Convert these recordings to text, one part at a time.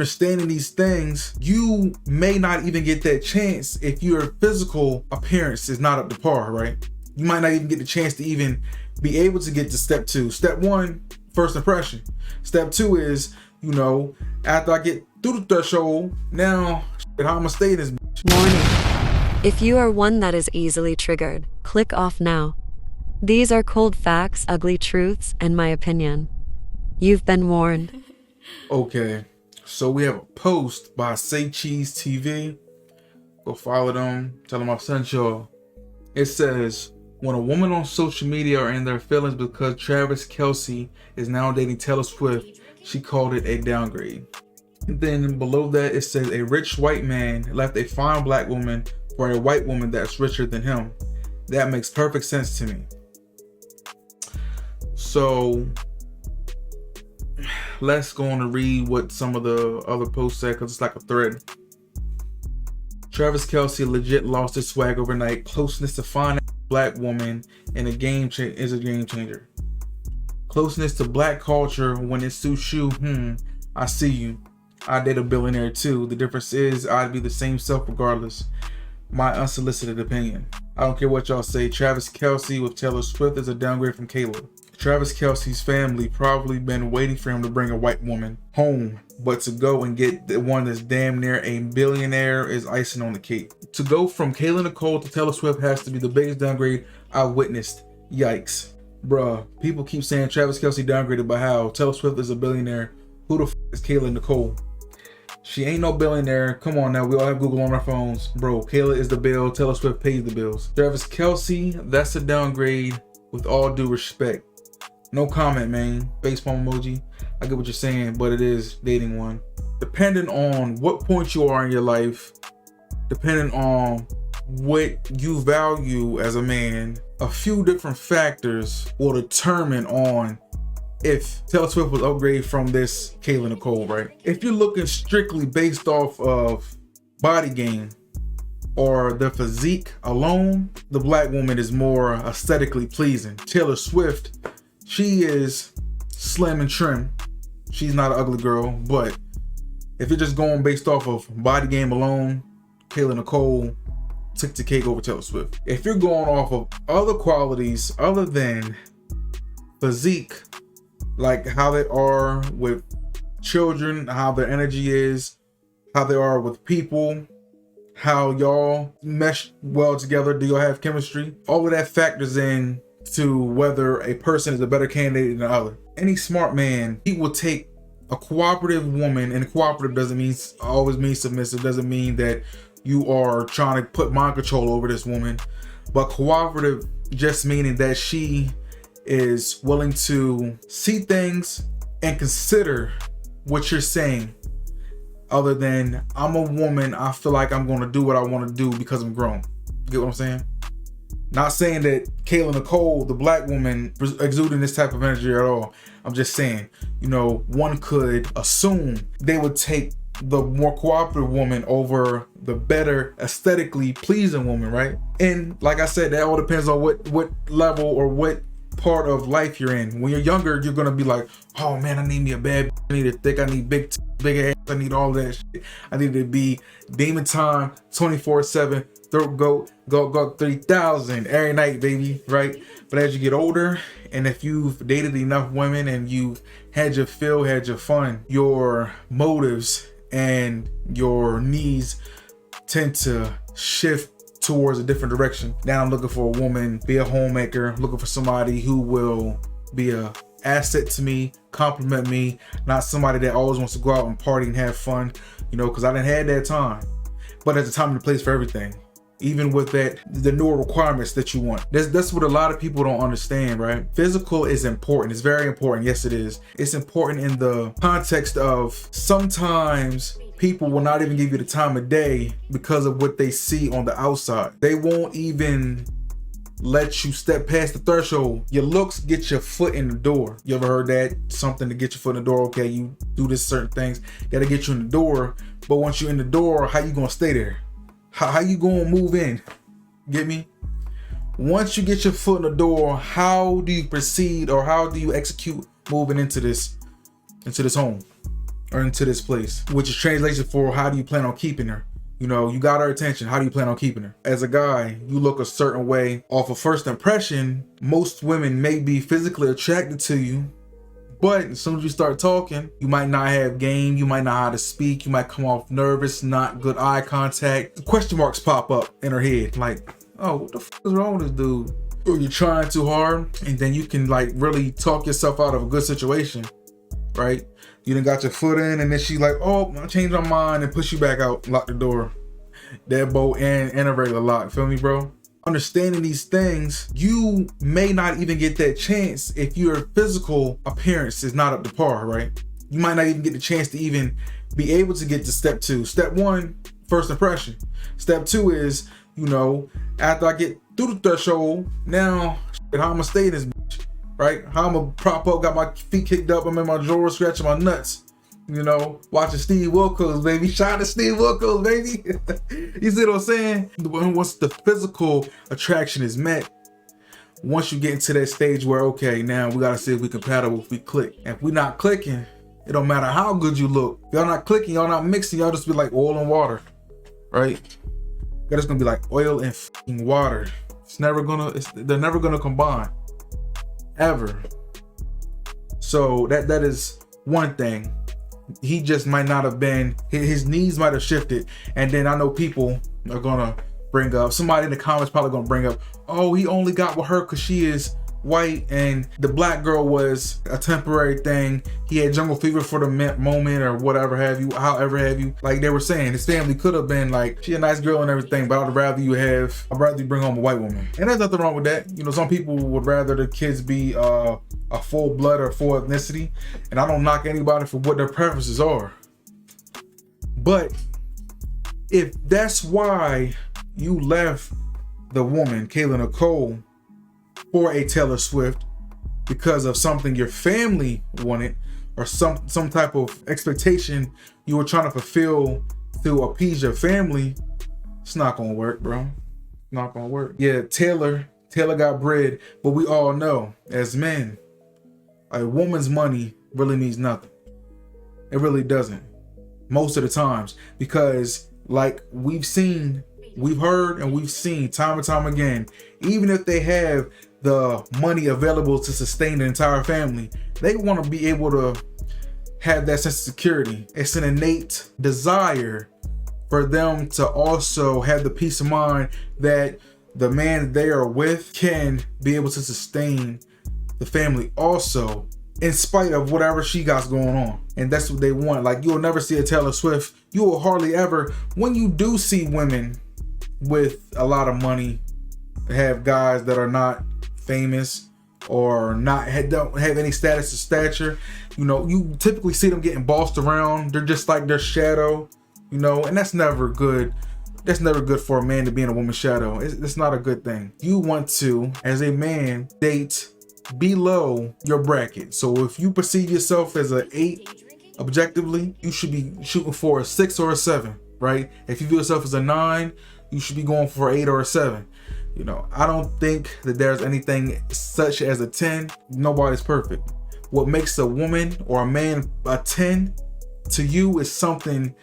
understanding these things, you may not even get that chance if your physical appearance is not up to par, right? You might not even get the chance to even be able to get to step 2. Step 1, first impression. Step 2 is, you know, after I get through the threshold, now how I'm gonna stay in this bitch. Warning. If you are one that is easily triggered, click off now. These are cold facts, ugly truths, and my opinion. You've been warned. Okay, so we have a post by Say Cheese TV. Go follow them. Tell them I sent y'all. It says, when a woman on social media are in their feelings because Travis Kelce is now dating Taylor Swift, she called it a downgrade. And then below that it says, a rich white man left a fine black woman for a white woman that's richer than him. That makes perfect sense to me. So let's go on to read what some of the other posts said, because it's like a thread. Travis Kelce legit lost his swag overnight. Closeness to fine black woman and is a game changer. Closeness to black culture when it suits you. I see you. I date a billionaire too. The difference is I'd be the same self regardless. My unsolicited opinion. I don't care what y'all say. Travis Kelce with Taylor Swift is a downgrade from Kayla. Travis Kelce's family probably been waiting for him to bring a white woman home, but to go and get the one that's damn near a billionaire is icing on the cake. To go from Kayla Nicole to Taylor Swift has to be the biggest downgrade I witnessed. Yikes. Bruh, people keep saying Travis Kelce downgraded, but how? Taylor Swift is a billionaire. Who the f is Kayla Nicole? She ain't no billionaire. Come on now, we all have Google on our phones. Bro, Kayla is the bill, Taylor Swift pays the bills. Travis Kelce, that's a downgrade with all due respect. No comment, man. Facepalm emoji. I get what you're saying, but it is dating one. Depending on what point you are in your life, depending on what you value as a man, a few different factors will determine on if Taylor Swift was upgraded from this Kayla Nicole, right? If you're looking strictly based off of body game or the physique alone, the black woman is more aesthetically pleasing. Taylor Swift, she is slim and trim. She's not an ugly girl, but if you're just going based off of body game alone, Kayla Nicole took the cake over Taylor Swift. If you're going off of other qualities other than physique, like how they are with children, how their energy is, how they are with people, how y'all mesh well together, do y'all have chemistry? All of that factors in to whether a person is a better candidate than the other. Any smart man, he will take a cooperative woman, and cooperative doesn't mean always mean submissive, doesn't mean that you are trying to put mind control over this woman, but cooperative just meaning that she is willing to see things and consider what you're saying, other than I'm a woman, I feel like I'm going to do what I want to do because I'm grown. You get what I'm saying? Not saying that Kayla Nicole, the black woman, exuding this type of energy at all. I'm just saying, you know, one could assume they would take the more cooperative woman over the better aesthetically pleasing woman, right? And like I said, that all depends on what level or what part of life you're in. When you're younger, you're gonna be like, oh man, I need me a bad, I need it thick, I need big ass, I need all that shit. I need it to be demon time 24/7. Throat go 3000 every night, baby, right? But as you get older, and if you've dated enough women and you've had your fill, had your fun, your motives and your needs tend to shift towards a different direction. Now I'm looking for a woman, be a homemaker, looking for somebody who will be a asset to me, compliment me, not somebody that always wants to go out and party and have fun, you know, because I didn't have that time. But there's a time and a place for everything. Even with that, the newer requirements that you want. That's what a lot of people don't understand, right? Physical is important. It's very important. Yes, it is. It's important in the context of sometimes people will not even give you the time of day because of what they see on the outside. They won't even let you step past the threshold. Your looks get your foot in the door. You ever heard that? Something to get your foot in the door. Okay, you do this certain things, gotta get you in the door. But once you're in the door, how you gonna stay there? How you gonna move in? Get me? Once you get your foot in the door, how do you proceed or how do you execute moving into this home? or into this place, which is translation for how do you plan on keeping her? You know, you got her attention. How do you plan on keeping her? As a guy, you look a certain way off of first impression. Most women may be physically attracted to you, but as soon as you start talking, you might not have game. You might not know how to speak. You might come off nervous, not good eye contact. Question marks pop up in her head. Like, oh, what the fuck is wrong with this dude? Or you're trying too hard, and then you can like really talk yourself out of a good situation, right? You done got your foot in, and then she's like, oh, I changed my mind, and push you back out, lock the door. Deadbolt and a regular lock, feel me, bro? Understanding these things, you may not even get that chance if your physical appearance is not up to par, right? You might not even get the chance to even be able to get to step 2. Step 1, first impression. Step 2 is, you know, after I get through the threshold, now, how I'm gonna stay in this bitch, right? How I'm gonna prop up, got my feet kicked up, I'm in my drawers, scratching my nuts. You know, watching Steve Wilkos, baby. Shout out to Steve Wilkos, baby. You see what I'm saying? Once the physical attraction is met, once you get into that stage where, okay, now we gotta see if we compatible, if we click. And if we not clicking, it don't matter how good you look. If y'all not clicking, y'all not mixing, y'all just be like oil and water, right? Y'all just gonna be like oil and fucking water. They're never gonna combine, ever. So that is one thing. He just might not have been, his needs might have shifted. And then I know people are gonna bring up, somebody in the comments probably gonna bring up, oh, he only got with her because she is white and the black girl was a temporary thing. He had jungle fever for the moment or whatever have you, however have you. Like they were saying, his family could have been like, she a nice girl and everything, but I'd rather you bring home a white woman. And there's nothing wrong with that. You know, some people would rather the kids be a full blood or full ethnicity. And I don't knock anybody for what their preferences are. But if that's why you left the woman, Kayla Nicole, for a Taylor Swift because of something your family wanted or some type of expectation you were trying to fulfill to appease your family, it's not gonna work, bro. Not gonna work. Yeah, Taylor got bread, but we all know as men, a woman's money really means nothing. It really doesn't. Most of the times, because like we've heard and we've seen time and time again, even if they have the money available to sustain the entire family, they want to be able to have that sense of security. It's an innate desire for them to also have the peace of mind that the man they are with can be able to sustain the family also, in spite of whatever she got going on. And that's what they want. Like, you'll never see a Taylor Swift. You will hardly ever, when you do see women with a lot of money have guys that are not famous or don't have any status or stature, you know, you typically see them getting bossed around. They're just like their shadow, you know, and that's never good. That's never good for a man to be in a woman's shadow. It's not a good thing. You want to, as a man, date below your bracket. So if you perceive yourself as an 8 objectively, you should be shooting for a 6 or a 7, right? If you view yourself as a 9, you should be going for 8 or a 7. You know, I don't think that there's anything such as a 10. Nobody's perfect. What makes a woman or a man a 10 to you is something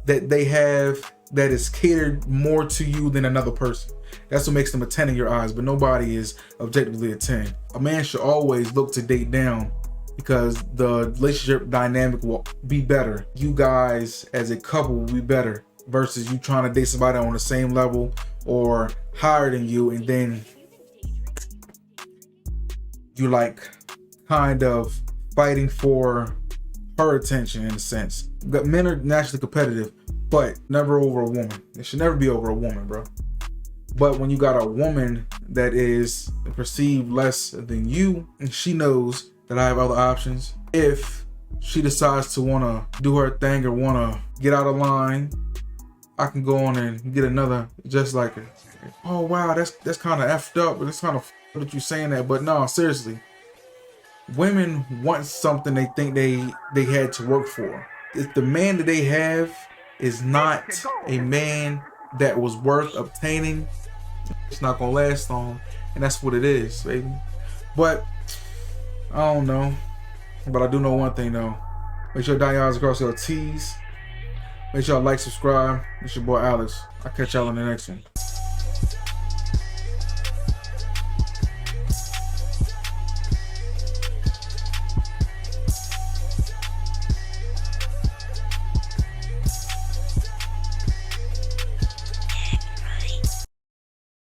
that they have that is catered more to you than another person. That's what makes them a 10 in your eyes, but nobody is objectively a 10. A man should always look to date down because the relationship dynamic will be better. You guys as a couple will be better versus you trying to date somebody on the same level or higher than you, and then you like kind of fighting for her attention in a sense. But men are naturally competitive, but never over a woman. It should never be over a woman, bro. But when you got a woman that is perceived less than you, and she knows that I have other options, if she decides to want to do her thing or want to get out of line, I can go on and get another just like her. Oh wow, that's kind of effed up, but it's kind of that you saying that. But no, seriously, women want something they think they had to work for. If the man that they have is not a man that was worth obtaining, it's not gonna last long, and that's what it is, baby. But I don't know, but I do know one thing though. Make sure to dot your I's across your T's. Make sure y'all like, subscribe. It's your boy Alex. I'll catch y'all on the next one.